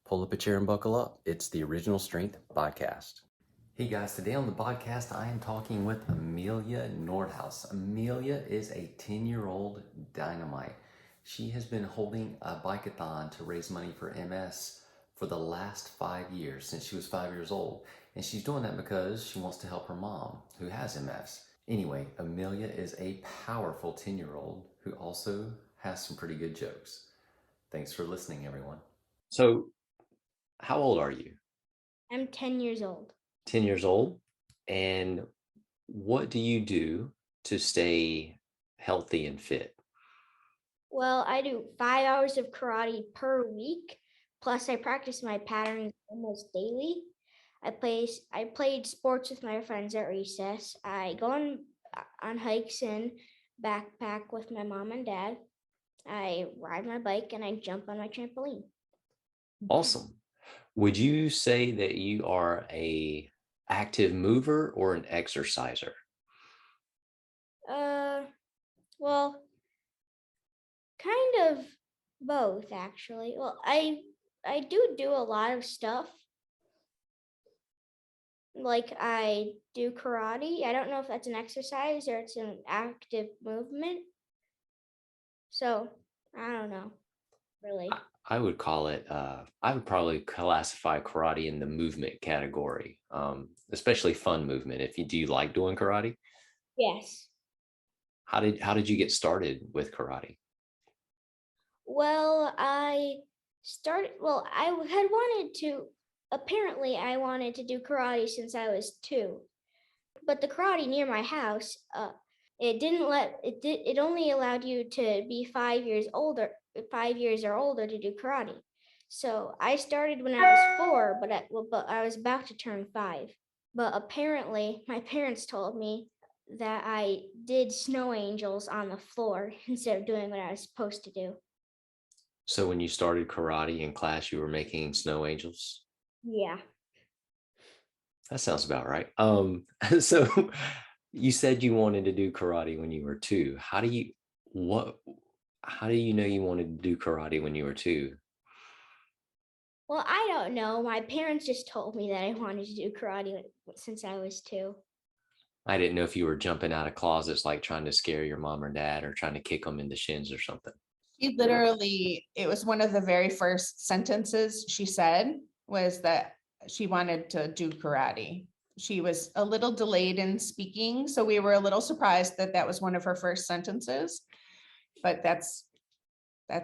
Pull up a chair and buckle up. It's the Original Strength BodCast. Hey guys, today on the podcast, I am talking with Amelia Nordhaus. Amelia is a 10-year-old dynamite. She has been holding a bike-a-thon to raise money for MS for the last 5 years, since she was 5 years old. And she's doing that because she wants to help her mom, who has MS. Anyway, Amelia is a powerful 10-year-old who also has some pretty good jokes. Thanks for listening, everyone. So, how old are you? I'm 10 years old. 10 years old. And what do you do to stay healthy and fit? Well, I do 5 hours of karate per week. Plus, I practice my patterns almost daily. I played sports with my friends at recess. I go on hikes and backpack with my mom and dad. I ride my bike and I jump on my trampoline. Awesome. Would you say that you are a active mover or an exerciser? Well, kind of both actually. Well, I do a lot of stuff. Like I do karate. I don't know if that's an exercise or it's an active movement. So I don't know, really. I would call it, I would probably classify karate in the movement category, especially fun movement. Do you like doing karate? Yes. How did you get started with karate? Well, apparently I wanted to do karate since I was 2. But the karate near my house, it only allowed you to be 5 years or older to do karate. So I started when I was 4, but I was about to turn 5. But apparently my parents told me that I did snow angels on the floor instead of doing what I was supposed to do. So when you started karate in class, you were making snow angels? Yeah. That sounds about right. So you said you wanted to do karate when you were 2. What how do you know you wanted to do karate when you were 2? Well, I don't know. My parents just told me that I wanted to do karate since I was 2. I didn't know if you were jumping out of closets, like trying to scare your mom or dad, or trying to kick them in the shins or something. It was one of the very first sentences she said was that she wanted to do karate. She was a little delayed in speaking, so we were a little surprised that that was one of her first sentences. But that's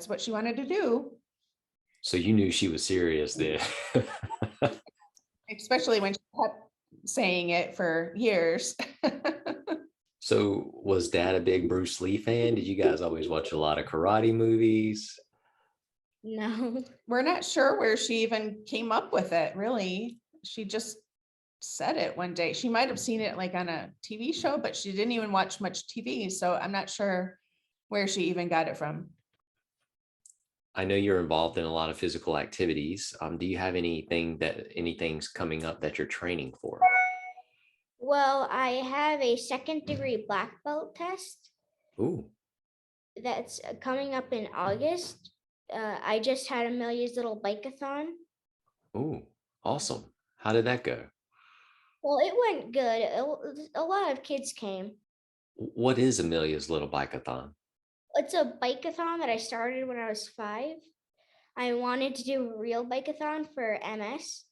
what she wanted to do. So you knew she was serious then. Especially when she kept saying it for years. So was dad a big Bruce Lee fan? Did you guys always watch a lot of karate movies? No. We're not sure where she even came up with it, really. She just said it one day. She might have seen it like on a TV show, but she didn't even watch much TV. So I'm not sure where she even got it from. I know you're involved in a lot of physical activities. Do you have anything's coming up that you're training for? Well, I have a second degree black belt test Ooh, that's coming up in August. I just had Amelia's little bike-a-thon. ooh, awesome. How did that go? Well, it went good. A lot of kids came. What is Amelia's Little Bike-a-thon? It's a bike-a-thon that I started when I was 5. I wanted to do a real bike-a-thon for MS,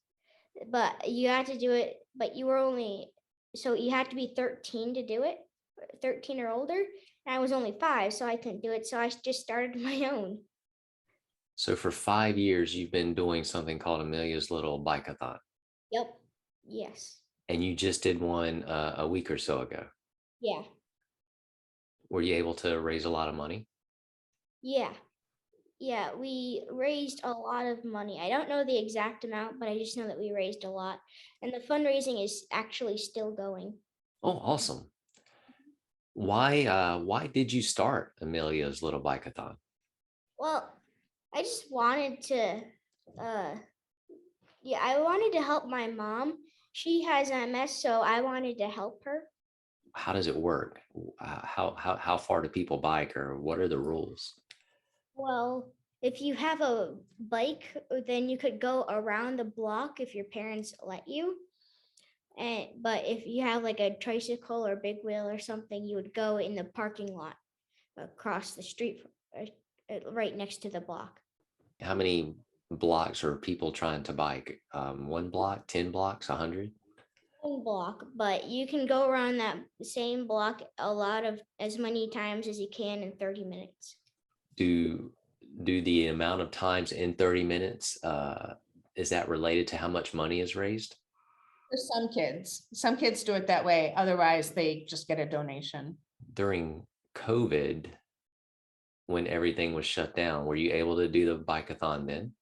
but you had to do it, but you were only, so you had to be 13 to do it, 13 or older. And I was only 5, so I couldn't do it. So I just started my own. So for 5 years, you've been doing something called Amelia's Little Bike-a-thon, Yep. Yes. and you just did one a week or so ago. Yeah. Were you able to raise a lot of money? Yeah. Yeah, we raised a lot of money. I don't know the exact amount, but I just know that we raised a lot. And the fundraising is actually still going. Oh, awesome. Why did you start Amelia's Little Bike-a-thon? Well, I just wanted to uh I wanted to help my mom. She has MS, so I wanted to help her. How does it work? How far do people bike, or what are the rules? Well, If you have a bike, then you could go around the block if your parents let you. But if you have like a tricycle or big wheel or something, you would go in the parking lot across the street, right next to the block. How many blocks are people trying to bike? 1 block, 10 blocks, 100? One block, but you can go around that same block as many times as you can in 30 minutes. Do the amount of times in 30 minutes, is that related to how much money is raised? For some kids do it that way. Otherwise, they just get a donation. During COVID, when everything was shut down, were you able to do the bike-a-thon then?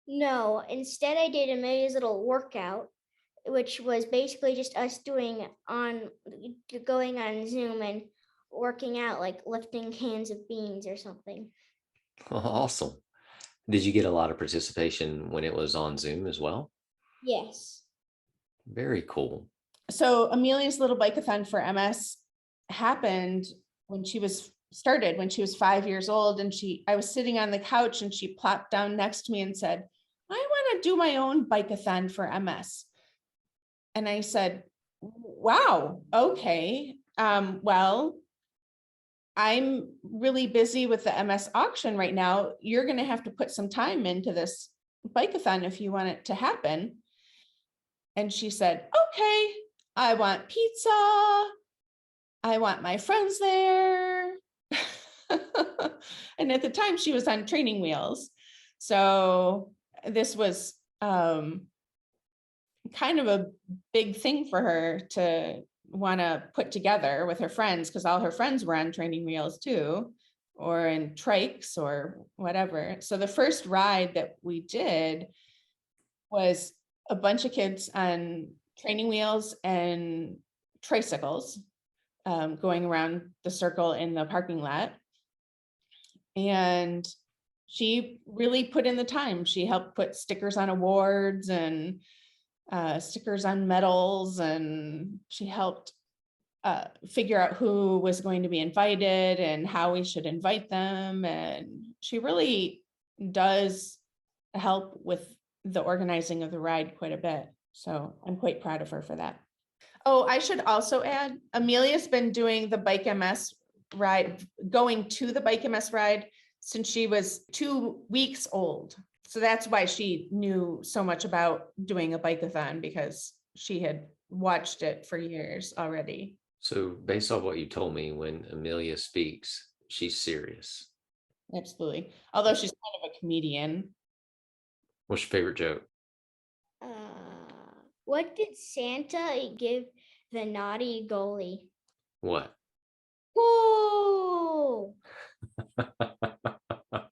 No, instead I did Amelia's little workout, which was basically just us going on Zoom and working out, like lifting cans of beans or something. Awesome. Did you get a lot of participation when it was on Zoom as well? Yes. Very cool. So Amelia's little bike-a-thon for MS happened when she was 5 years old, and I was sitting on the couch and she plopped down next to me and said, I want to do my own bike-a-thon for MS. And I said, wow, okay. Well, I'm really busy with the MS auction right now. You're going to have to put some time into this bike-a-thon if you want it to happen. And she said, okay, I want pizza. I want my friends there. And at the time she was on training wheels. So this was kind of a big thing for her to want to put together with her friends, because all her friends were on training wheels too, or in trikes or whatever. So the first ride that we did was a bunch of kids on training wheels and tricycles, going around the circle in the parking lot. And she really put in the time. She helped put stickers on awards and stickers on medals, and she helped figure out who was going to be invited and how we should invite them. And she really does help with the organizing of the ride quite a bit. So I'm quite proud of her for that. Oh, I should also add, Amelia's been doing the Bike MS ride, going to the Bike MS ride since she was 2 weeks old. So that's why she knew so much about doing a bike-a-thon, because she had watched it for years already. So based on what you told me, when Amelia speaks, she's serious. Absolutely. Although she's kind of a comedian. What's your favorite joke? What did Santa give the naughty goalie? What? Whoa!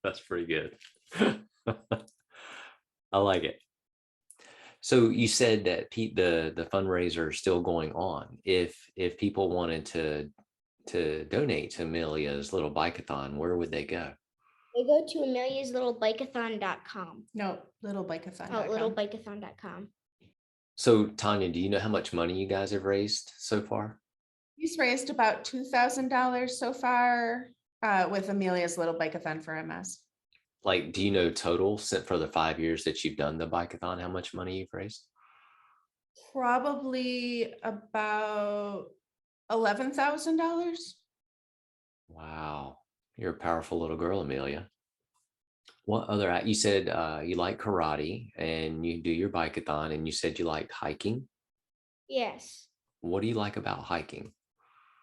That's pretty good. I like it. So you said that the fundraiser is still going on. If people wanted to donate to Amelia's little bike-a-thon, where would they go? They go to ameliaslittlebikeathon.com. No, littlebikeathon.com. Oh, littlebikeathon.com. So Tanya, do you know how much money you guys have raised so far? He's raised about $2,000 so far with Amelia's Little Bike-a-thon for MS. Like, do you know total for the 5 years that you've done the bike-a-thon, how much money you've raised? Probably about $11,000. Wow. You're a powerful little girl, Amelia. What other, you said you like karate and you do your bike-a-thon, and you said you like hiking. Yes. What do you like about hiking?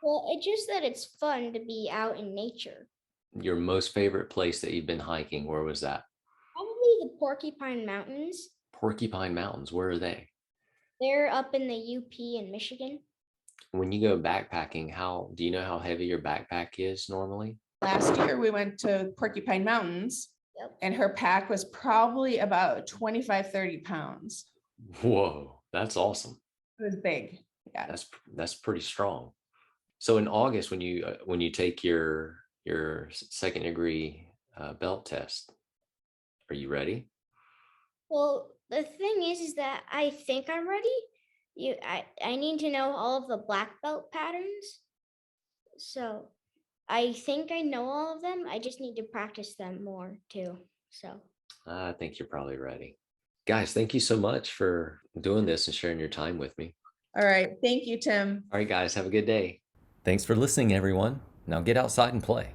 Well, it's just that it's fun to be out in nature. Your most favorite place that you've been hiking, where was that? Probably the Porcupine Mountains. Porcupine Mountains, where are they? They're up in the UP in Michigan. When you go backpacking, do you know how heavy your backpack is normally? Last year we went to Porcupine Mountains. Yep. And her pack was probably about 25, 30 pounds. Whoa, that's awesome. It was big. Yeah. That's pretty strong. So in August, when you take your second degree belt test, are you ready? Well, the thing is that I think I'm ready. I need to know all of the black belt patterns. So I think I know all of them. I just need to practice them more too. So, I think you're probably ready. Guys, thank you so much for doing this and sharing your time with me. All right. Thank you, Tim. All right, guys, have a good day. Thanks for listening, everyone. Now get outside and play.